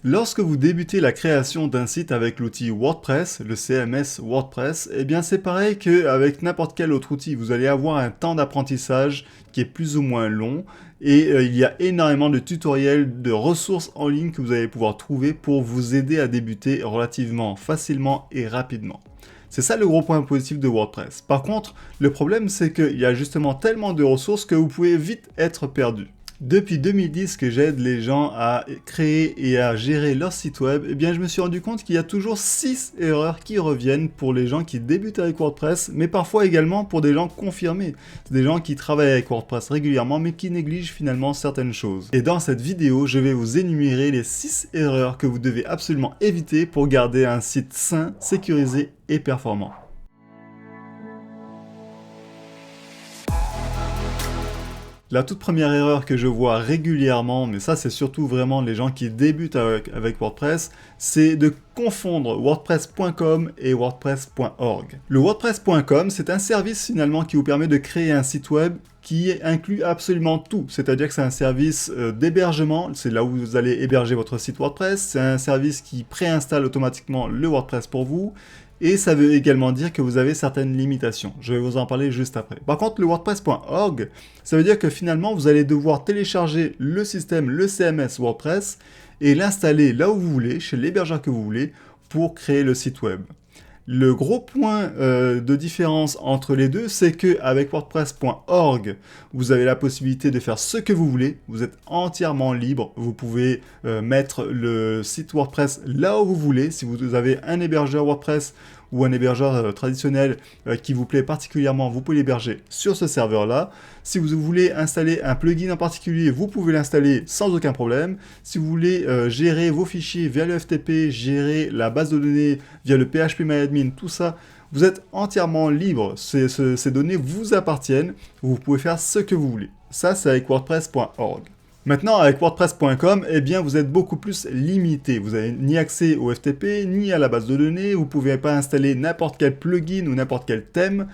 Lorsque vous débutez la création d'un site avec l'outil WordPress, le CMS WordPress, eh bien c'est pareil qu'avec n'importe quel autre outil. Vous allez avoir un temps d'apprentissage qui est plus ou moins long et il y a énormément de tutoriels, de ressources en ligne que vous allez pouvoir trouver pour vous aider à débuter relativement facilement et rapidement. C'est ça le gros point positif de WordPress. Par contre, le problème c'est qu'il y a justement tellement de ressources que vous pouvez vite être perdu. Depuis 2010 que j'aide les gens à créer et à gérer leur site web, eh bien je me suis rendu compte qu'il y a toujours 6 erreurs qui reviennent pour les gens qui débutent avec WordPress, mais parfois également pour des gens confirmés. C'est des gens qui travaillent avec WordPress régulièrement mais qui négligent finalement certaines choses. Et dans cette vidéo, je vais vous énumérer les 6 erreurs que vous devez absolument éviter pour garder un site sain, sécurisé et performant. La toute première erreur que je vois régulièrement, mais ça c'est surtout vraiment les gens qui débutent avec WordPress, c'est de confondre WordPress.com et WordPress.org. Le WordPress.com, c'est un service finalement qui vous permet de créer un site web qui inclut absolument tout. C'est-à-dire que c'est un service d'hébergement, c'est là où vous allez héberger votre site WordPress, c'est un service qui préinstalle automatiquement le WordPress pour vous, et ça veut également dire que vous avez certaines limitations. Je vais vous en parler juste après. Par contre, le WordPress.org, ça veut dire que finalement, vous allez devoir télécharger le système, le CMS WordPress, et l'installer là où vous voulez, chez l'hébergeur que vous voulez, pour créer le site web. Le gros point de différence entre les deux, c'est qu'avec WordPress.org, vous avez la possibilité de faire ce que vous voulez. Vous êtes entièrement libre. Vous pouvez mettre le site WordPress là où vous voulez. Si vous avez un hébergeur WordPress ou un hébergeur traditionnel qui vous plaît particulièrement, vous pouvez l'héberger sur ce serveur-là. Si vous voulez installer un plugin en particulier, vous pouvez l'installer sans aucun problème. Si vous voulez gérer vos fichiers via le FTP, gérer la base de données via le PHPMyAdmin, tout ça, vous êtes entièrement libre. Ces données vous appartiennent. Vous pouvez faire ce que vous voulez. Ça, c'est avec WordPress.org. Maintenant, avec WordPress.com, eh bien, vous êtes beaucoup plus limité. Vous n'avez ni accès au FTP, ni à la base de données. Vous ne pouvez pas installer n'importe quel plugin ou n'importe quel thème.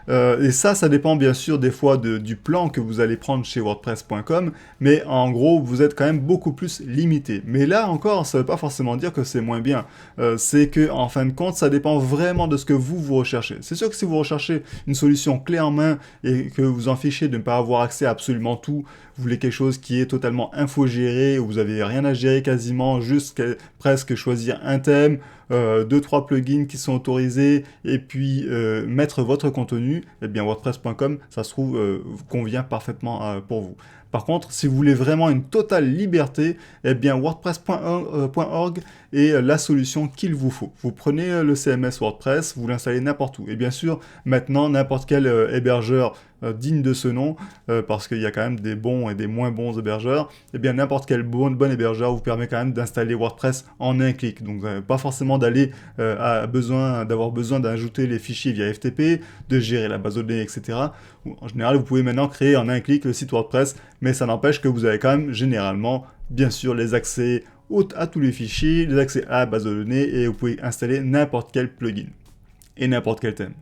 Et ça dépend bien sûr des fois du plan que vous allez prendre chez WordPress.com, mais en gros, vous êtes quand même beaucoup plus limité. Mais là encore, ça ne veut pas forcément dire que c'est moins bien. C'est que en fin de compte, ça dépend vraiment de ce que vous recherchez. C'est sûr que si vous recherchez une solution clé en main et que vous en fichez de ne pas avoir accès à absolument tout, vous voulez quelque chose qui est totalement infogéré, où vous n'avez rien à gérer quasiment, juste presque choisir un thème, 2-3 plugins qui sont autorisés, et puis mettre votre contenu, eh bien WordPress.com, ça se trouve, convient parfaitement pour vous. Par contre, si vous voulez vraiment une totale liberté, eh bien WordPress.org est la solution qu'il vous faut. Vous prenez le CMS WordPress, vous l'installez n'importe où. Et bien sûr, maintenant, n'importe quel hébergeur digne de ce nom, parce qu'il y a quand même des bons et des moins bons hébergeurs, eh bien n'importe quel bon hébergeur vous permet quand même d'installer WordPress en un clic. Donc pas forcément d'aller d'avoir besoin d'ajouter les fichiers via FTP, de gérer la base de données, etc. En général, vous pouvez maintenant créer en un clic le site WordPress, mais ça n'empêche que vous avez quand même généralement, bien sûr, les accès à tous les fichiers, les accès à la base de données, et vous pouvez installer n'importe quel plugin et n'importe quel thème.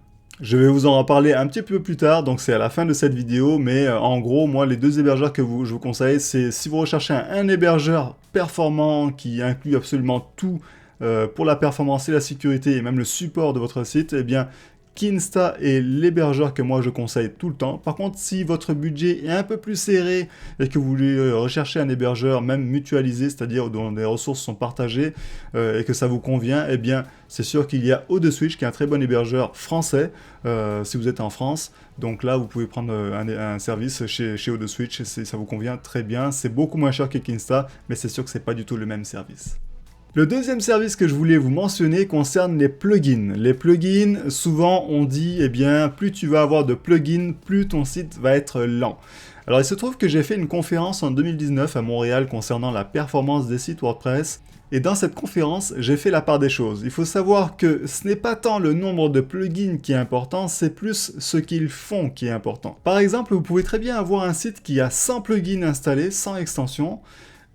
Je vais vous en reparler un petit peu plus tard, donc c'est à la fin de cette vidéo, mais en gros, moi, les deux hébergeurs que je vous conseille, c'est si vous recherchez un hébergeur performant qui inclut absolument tout pour la performance et la sécurité et même le support de votre site, eh bien, Kinsta est l'hébergeur que moi je conseille tout le temps. Par contre, si votre budget est un peu plus serré et que vous voulez rechercher un hébergeur même mutualisé, c'est-à-dire dont les ressources sont partagées et que ça vous convient, eh bien c'est sûr qu'il y a ODeswitch qui est un très bon hébergeur français si vous êtes en France. Donc là, vous pouvez prendre un service chez ODeswitch et ça vous convient très bien. C'est beaucoup moins cher que Kinsta, mais c'est sûr que c'est pas du tout le même service. Le deuxième service que je voulais vous mentionner concerne les plugins. Les plugins, souvent on dit, eh bien, plus tu vas avoir de plugins, plus ton site va être lent. Alors il se trouve que j'ai fait une conférence en 2019 à Montréal concernant la performance des sites WordPress. Et dans cette conférence, j'ai fait la part des choses. Il faut savoir que ce n'est pas tant le nombre de plugins qui est important, c'est plus ce qu'ils font qui est important. Par exemple, vous pouvez très bien avoir un site qui a 100 plugins installés, 100 extensions,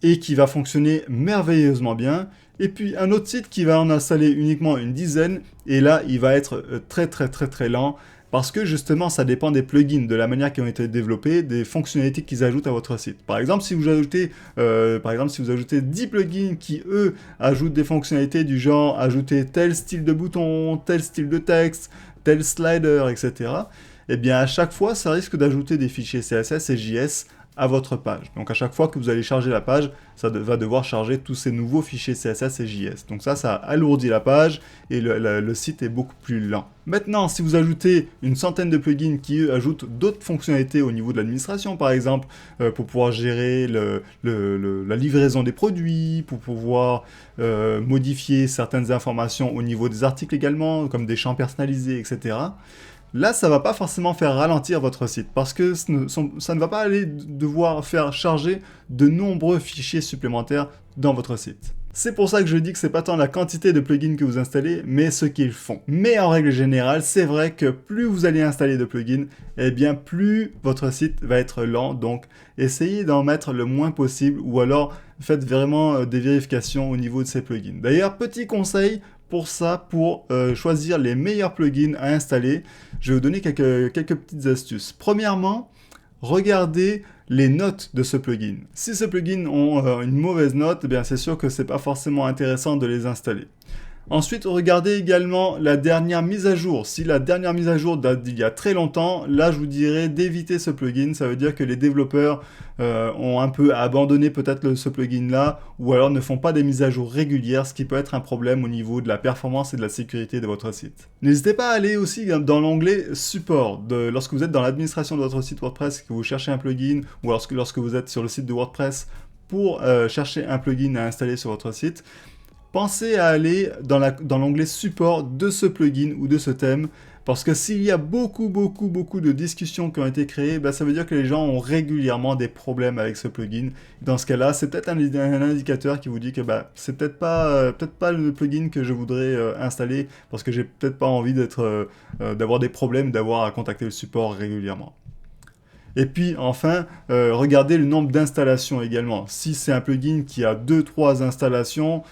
et qui va fonctionner merveilleusement bien. Et puis un autre site qui va en installer uniquement une dizaine, et là il va être très lent, Parce que justement, ça dépend des plugins, de la manière qu'ils ont été développés, des fonctionnalités qu'ils ajoutent à votre site. Par exemple, si vous ajoutez 10 plugins qui, eux, ajoutent des fonctionnalités du genre ajouter tel style de bouton, tel style de texte, tel slider, etc., eh bien, à chaque fois, ça risque d'ajouter des fichiers CSS et JS à votre page. Donc à chaque fois que vous allez charger la page, ça va devoir charger tous ces nouveaux fichiers CSS et JS. Donc ça alourdit la page et le site est beaucoup plus lent. Maintenant, si vous ajoutez une centaine de plugins qui eux, ajoutent d'autres fonctionnalités au niveau de l'administration, par exemple, pour pouvoir gérer la livraison des produits, pour pouvoir modifier certaines informations au niveau des articles également, comme des champs personnalisés, etc., là, ça ne va pas forcément faire ralentir votre site parce que ça ne va pas aller devoir faire charger de nombreux fichiers supplémentaires dans votre site. C'est pour ça que je dis que c'est pas tant la quantité de plugins que vous installez, mais ce qu'ils font. Mais en règle générale, c'est vrai que plus vous allez installer de plugins, eh bien plus votre site va être lent. Donc essayez d'en mettre le moins possible ou alors faites vraiment des vérifications au niveau de ces plugins. D'ailleurs, petit conseil, pour ça, pour choisir les meilleurs plugins à installer, je vais vous donner quelques petites astuces. Premièrement, regardez les notes de ce plugin. Si ce plugin ont une mauvaise note, eh bien c'est sûr que c'est pas forcément intéressant de les installer. Ensuite, regardez également la dernière mise à jour. Si la dernière mise à jour date d'il y a très longtemps, là je vous dirais d'éviter ce plugin. Ça veut dire que les développeurs ont un peu abandonné peut-être ce plugin-là, ou alors ne font pas des mises à jour régulières, ce qui peut être un problème au niveau de la performance et de la sécurité de votre site. N'hésitez pas à aller aussi dans l'onglet support. Lorsque vous êtes dans l'administration de votre site WordPress, que vous cherchez un plugin, ou lorsque vous êtes sur le site de WordPress pour chercher un plugin à installer sur votre site, pensez à aller dans l'onglet support de ce plugin ou de ce thème, parce que s'il y a beaucoup de discussions qui ont été créées, ça veut dire que les gens ont régulièrement des problèmes avec ce plugin. Dans ce cas-là, c'est peut-être un indicateur qui vous dit que c'est peut-être pas le plugin que je voudrais installer, parce que j'ai peut-être pas envie d'avoir des problèmes, d'avoir à contacter le support régulièrement. Et puis enfin, regardez le nombre d'installations également. Si c'est un plugin qui a 2-3 installations,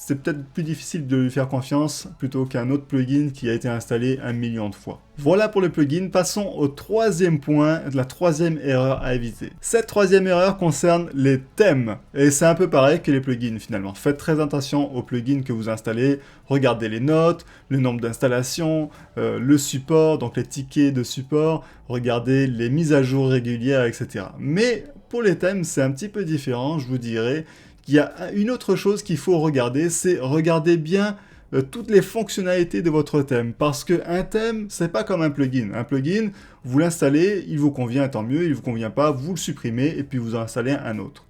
c'est peut-être plus difficile de lui faire confiance plutôt qu'un autre plugin qui a été installé 1 million de fois. Voilà pour le plugin. Passons au troisième point, la troisième erreur à éviter. Cette troisième erreur concerne les thèmes. Et c'est un peu pareil que les plugins finalement. Faites très attention aux plugins que vous installez. Regardez les notes, le nombre d'installations, le support, donc les tickets de support. Regardez les mises à jour régulières, etc. Mais pour les thèmes, c'est un petit peu différent, je vous dirais. Il y a une autre chose qu'il faut regarder, c'est regarder bien toutes les fonctionnalités de votre thème. Parce qu'un thème, c'est pas comme un plugin. Un plugin, vous l'installez, il vous convient, tant mieux, il vous convient pas, vous le supprimez et puis vous en installez un autre.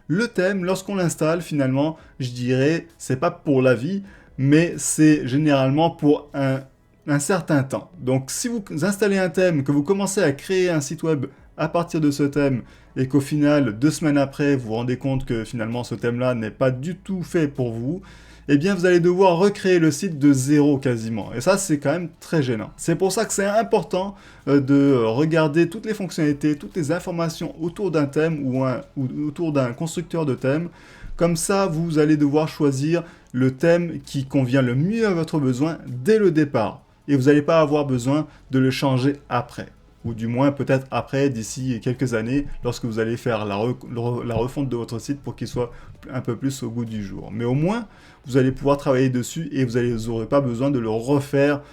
Le thème, lorsqu'on l'installe, finalement, je dirais, c'est pas pour la vie, mais c'est généralement pour un certain temps. Donc si vous installez un thème, que vous commencez à créer un site web à partir de ce thème, et qu'au final, 2 semaines après, vous vous rendez compte que finalement ce thème-là n'est pas du tout fait pour vous, eh bien vous allez devoir recréer le site de zéro quasiment. Et ça, c'est quand même très gênant. C'est pour ça que c'est important de regarder toutes les fonctionnalités, toutes les informations autour d'un thème ou autour d'un constructeur de thème. Comme ça, vous allez devoir choisir le thème qui convient le mieux à votre besoin dès le départ. Et vous n'allez pas avoir besoin de le changer après. Ou du moins peut-être après, d'ici quelques années, lorsque vous allez faire la refonte de votre site pour qu'il soit un peu plus au goût du jour. Mais au moins, vous allez pouvoir travailler dessus et vous n'aurez pas besoin de le refaire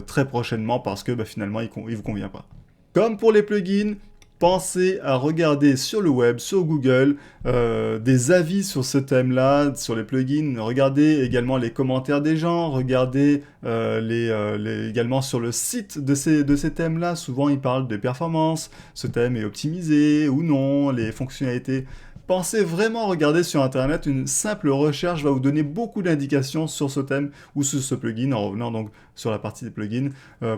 très prochainement parce que finalement, il ne vous convient pas. Comme pour les plugins, pensez à regarder sur le web, sur Google, des avis sur ce thème-là, sur les plugins. Regardez également les commentaires des gens, regardez également sur le site de ces thèmes-là. Souvent, ils parlent de performance, ce thème est optimisé ou non, les fonctionnalités. Pensez vraiment regarder sur Internet, une simple recherche va vous donner beaucoup d'indications sur ce thème ou sur ce plugin, en revenant donc sur la partie des plugins,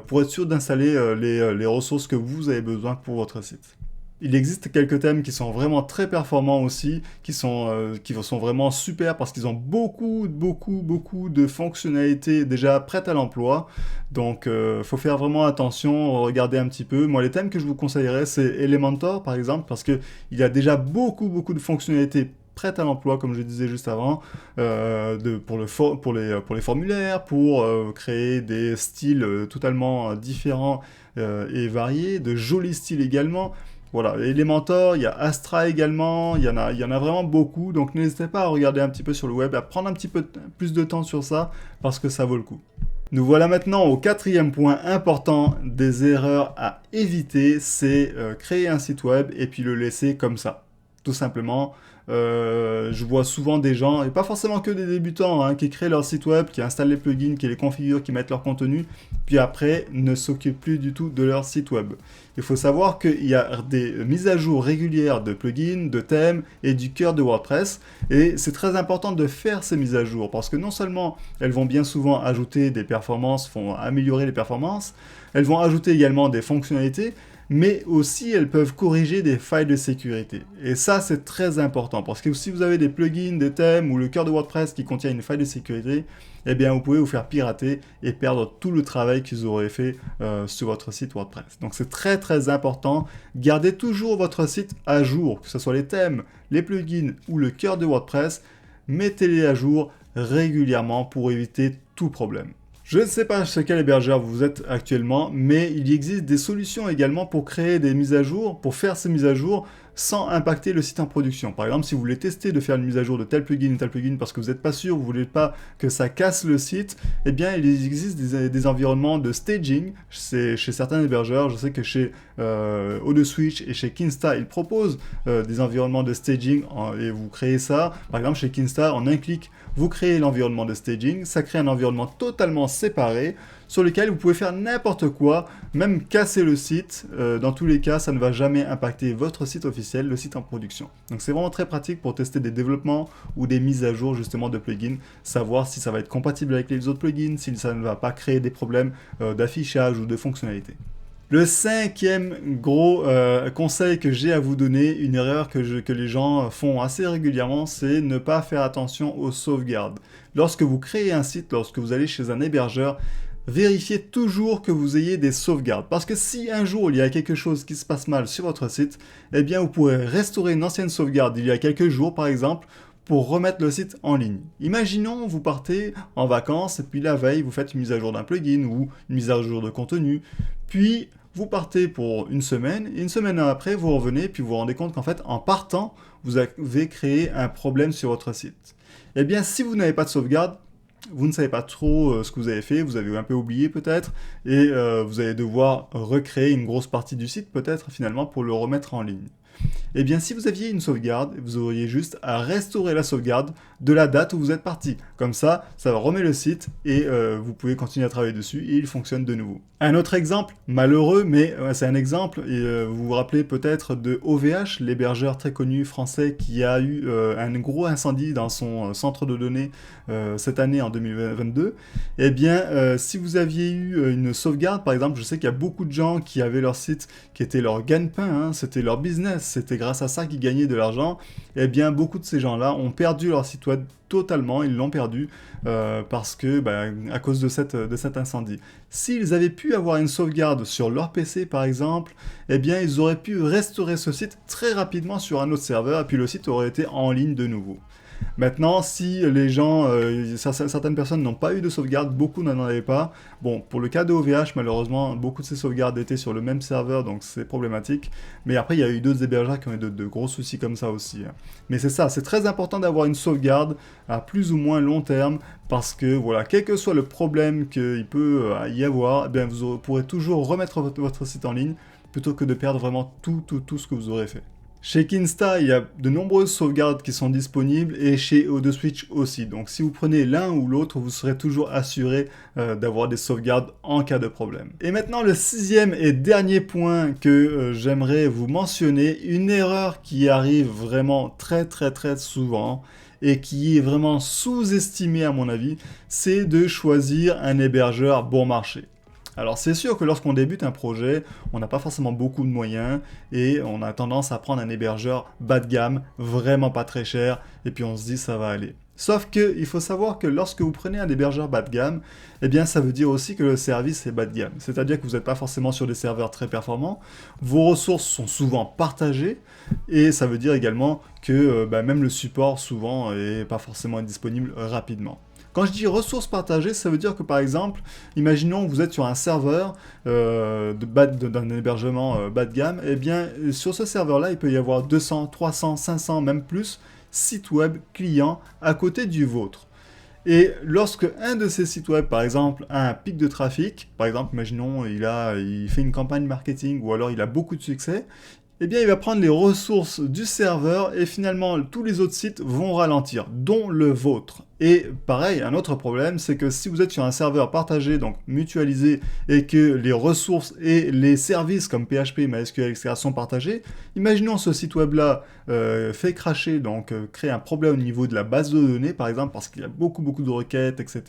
pour être sûr d'installer les ressources que vous avez besoin pour votre site. Il existe quelques thèmes qui sont vraiment très performants aussi, qui sont vraiment super parce qu'ils ont beaucoup de fonctionnalités déjà prêtes à l'emploi. Donc, faut faire vraiment attention, regarder un petit peu. Moi, les thèmes que je vous conseillerais, c'est Elementor par exemple, parce qu'il y a déjà beaucoup de fonctionnalités prête à l'emploi, comme je disais juste avant, pour les formulaires, pour créer des styles totalement différents et variés, de jolis styles également. Voilà, Elementor, il y a Astra également, il y en a vraiment beaucoup, donc n'hésitez pas à regarder un petit peu sur le web, à prendre un petit peu plus de temps sur ça, parce que ça vaut le coup. Nous voilà maintenant au quatrième point important des erreurs à éviter, c'est créer un site web et puis le laisser comme ça, tout simplement. Je vois souvent des gens, et pas forcément que des débutants, hein, qui créent leur site web, qui installent les plugins, qui les configurent, qui mettent leur contenu, puis après ne s'occupent plus du tout de leur site web. Il faut savoir qu'il y a des mises à jour régulières de plugins, de thèmes et du cœur de WordPress, et c'est très important de faire ces mises à jour, parce que non seulement elles vont bien souvent ajouter des performances, vont améliorer les performances, elles vont ajouter également des fonctionnalités, mais aussi elles peuvent corriger des failles de sécurité. Et ça, c'est très important, parce que si vous avez des plugins, des thèmes ou le cœur de WordPress qui contient une faille de sécurité, eh bien vous pouvez vous faire pirater et perdre tout le travail qu'ils auraient fait sur votre site WordPress. Donc c'est très très important, gardez toujours votre site à jour, que ce soit les thèmes, les plugins ou le cœur de WordPress, mettez-les à jour régulièrement pour éviter tout problème. Je ne sais pas chez quel hébergeur vous êtes actuellement, mais il existe des solutions également pour créer des mises à jour, pour faire ces mises à jour sans impacter le site en production. Par exemple, si vous voulez tester de faire une mise à jour de tel plugin parce que vous n'êtes pas sûr, vous ne voulez pas que ça casse le site, eh bien il existe des environnements de staging chez certains hébergeurs. Je sais que chez ODeSwitch et chez Kinsta, ils proposent des environnements de staging et vous créez ça. Par exemple, chez Kinsta, en un clic, vous créez l'environnement de staging, ça crée un environnement totalement séparé sur lequel vous pouvez faire n'importe quoi, même casser le site. Dans tous les cas, ça ne va jamais impacter votre site officiel, le site en production. Donc c'est vraiment très pratique pour tester des développements ou des mises à jour justement de plugins, savoir si ça va être compatible avec les autres plugins, si ça ne va pas créer des problèmes d'affichage ou de fonctionnalité. Le cinquième gros conseil que j'ai à vous donner, une erreur que les gens font assez régulièrement, c'est ne pas faire attention aux sauvegardes. Lorsque vous créez un site, lorsque vous allez chez un hébergeur, vérifiez toujours que vous ayez des sauvegardes. Parce que si un jour il y a quelque chose qui se passe mal sur votre site, eh bien vous pourrez restaurer une ancienne sauvegarde d'il y a quelques jours par exemple, pour remettre le site en ligne. Imaginons, vous partez en vacances et puis la veille, vous faites une mise à jour d'un plugin ou une mise à jour de contenu, puis vous partez pour une semaine, et une semaine après, vous revenez, puis vous vous rendez compte qu'en fait, en partant, vous avez créé un problème sur votre site. Eh bien, si vous n'avez pas de sauvegarde, vous ne savez pas trop ce que vous avez fait, vous avez un peu oublié peut-être, et vous allez devoir recréer une grosse partie du site peut-être finalement pour le remettre en ligne. Eh bien, si vous aviez une sauvegarde, vous auriez juste à restaurer la sauvegarde de la date où vous êtes parti. Comme ça remet le site et vous pouvez continuer à travailler dessus et il fonctionne de nouveau. Un autre exemple, malheureux, mais c'est un exemple, et vous vous rappelez peut-être de OVH, l'hébergeur très connu français qui a eu un gros incendie dans son centre de données cette année en 2022. Eh bien, si vous aviez eu une sauvegarde, par exemple, je sais qu'il y a beaucoup de gens qui avaient leur site qui était leur gagne-pain, hein, c'était leur business, c'était grâce à ça qu'ils gagnaient de l'argent. Eh bien, beaucoup de ces gens-là ont perdu leur site web totalement, ils l'ont perdu parce que, à cause de cet incendie. S'ils avaient pu avoir une sauvegarde sur leur PC par exemple, eh bien ils auraient pu restaurer ce site très rapidement sur un autre serveur et puis le site aurait été en ligne de nouveau. Maintenant, si les gens, certaines personnes n'ont pas eu de sauvegarde, beaucoup n'en avaient pas. Bon, pour le cas de OVH, malheureusement, beaucoup de ces sauvegardes étaient sur le même serveur, donc c'est problématique. Mais après, il y a eu d'autres hébergeurs qui ont eu de gros soucis comme ça aussi. Mais c'est ça, c'est très important d'avoir une sauvegarde à plus ou moins long terme, parce que voilà, quel que soit le problème qu'il peut y avoir, eh bien, vous pourrez toujours remettre votre site en ligne, plutôt que de perdre vraiment tout ce que vous aurez fait. Chez Kinsta, il y a de nombreuses sauvegardes qui sont disponibles et chez ODeSwitch aussi. Donc si vous prenez l'un ou l'autre, vous serez toujours assuré d'avoir des sauvegardes en cas de problème. Et maintenant, le sixième et dernier point que j'aimerais vous mentionner, une erreur qui arrive vraiment très souvent et qui est vraiment sous-estimée à mon avis, c'est de choisir un hébergeur bon marché. Alors c'est sûr que lorsqu'on débute un projet, on n'a pas forcément beaucoup de moyens et on a tendance à prendre un hébergeur bas de gamme, vraiment pas très cher, et puis on se dit ça va aller. Sauf que il faut savoir que lorsque vous prenez un hébergeur bas de gamme, eh bien ça veut dire aussi que le service est bas de gamme. C'est-à-dire que vous n'êtes pas forcément sur des serveurs très performants, vos ressources sont souvent partagées, et ça veut dire également que même le support souvent est pas forcément disponible rapidement. Quand je dis ressources partagées, ça veut dire que par exemple, imaginons que vous êtes sur un serveur d'un hébergement bas de gamme, et bien sur ce serveur-là, il peut y avoir 200, 300, 500, même plus sites web clients à côté du vôtre. Et lorsque un de ces sites web, par exemple, a un pic de trafic, par exemple, imaginons, il fait une campagne marketing ou alors il a beaucoup de succès, eh bien, il va prendre les ressources du serveur et finalement, tous les autres sites vont ralentir, dont le vôtre. Et pareil, un autre problème, c'est que si vous êtes sur un serveur partagé, donc mutualisé, et que les ressources et les services comme PHP, MySQL, etc. sont partagés, imaginons ce site web-là fait crasher, donc crée un problème au niveau de la base de données, par exemple, parce qu'il y a beaucoup de requêtes, etc.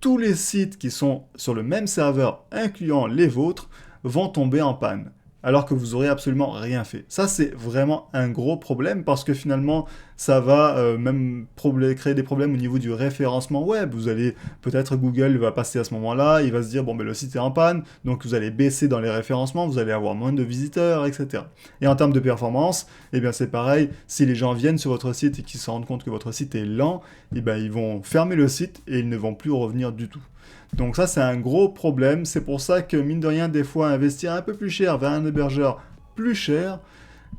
Tous les sites qui sont sur le même serveur, incluant les vôtres, vont tomber en panne, alors que vous aurez absolument rien fait. Ça, c'est vraiment un gros problème parce que finalement, ça va créer des problèmes au niveau du référencement web. Vous allez, peut-être Google va passer à ce moment-là, il va se dire, bon, ben, le site est en panne, donc vous allez baisser dans les référencements, vous allez avoir moins de visiteurs, etc. Et en termes de performance, eh bien, c'est pareil, si les gens viennent sur votre site et qu'ils se rendent compte que votre site est lent, eh bien, ils vont fermer le site et ils ne vont plus revenir du tout. Donc ça, c'est un gros problème. C'est pour ça que, mine de rien, des fois, investir un peu plus cher vers un hébergeur plus cher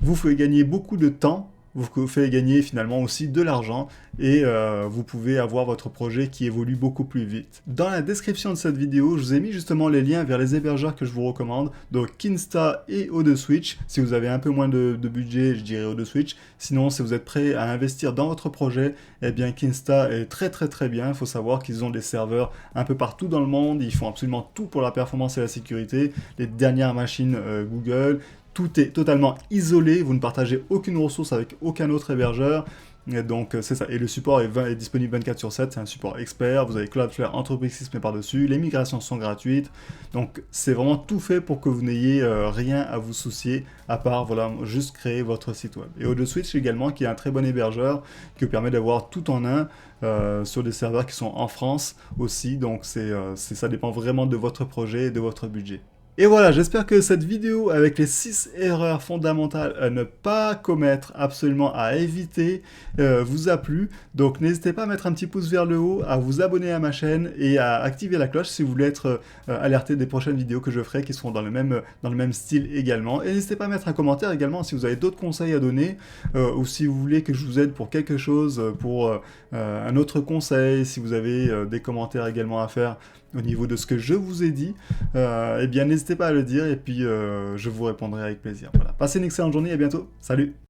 vous fait gagner beaucoup de temps, vous fait gagner finalement aussi de l'argent, et vous pouvez avoir votre projet qui évolue beaucoup plus vite. Dans la description de cette vidéo, je vous ai mis justement les liens vers les hébergeurs que je vous recommande, donc Kinsta et ODeSwitch. Si vous avez un peu moins de budget, je dirais ODeSwitch. Sinon, si vous êtes prêt à investir dans votre projet, eh bien Kinsta est très bien. Il faut savoir qu'ils ont des serveurs un peu partout dans le monde, ils font absolument tout pour la performance et la sécurité, les dernières machines Google. Tout est totalement isolé, vous ne partagez aucune ressource avec aucun autre hébergeur. Et donc c'est ça, et le support est disponible 24/7, c'est un support expert, vous avez Cloudflare Entreprise qui se met par-dessus, les migrations sont gratuites, donc c'est vraiment tout fait pour que vous n'ayez rien à vous soucier, à part voilà, juste créer votre site web. Et ODeSwitch également, qui est un très bon hébergeur, qui vous permet d'avoir tout en un, sur des serveurs qui sont en France aussi, donc ça dépend vraiment de votre projet et de votre budget. Et voilà, j'espère que cette vidéo avec les 6 erreurs fondamentales à ne pas commettre, absolument à éviter, vous a plu. Donc n'hésitez pas à mettre un petit pouce vers le haut, à vous abonner à ma chaîne et à activer la cloche si vous voulez être alerté des prochaines vidéos que je ferai qui seront dans le même style également. Et n'hésitez pas à mettre un commentaire également si vous avez d'autres conseils à donner ou si vous voulez que je vous aide pour quelque chose, pour un autre conseil, si vous avez des commentaires également à faire au niveau de ce que je vous ai dit, eh bien n'hésitez pas à le dire et puis je vous répondrai avec plaisir. Voilà. Passez une excellente journée et à bientôt. Salut!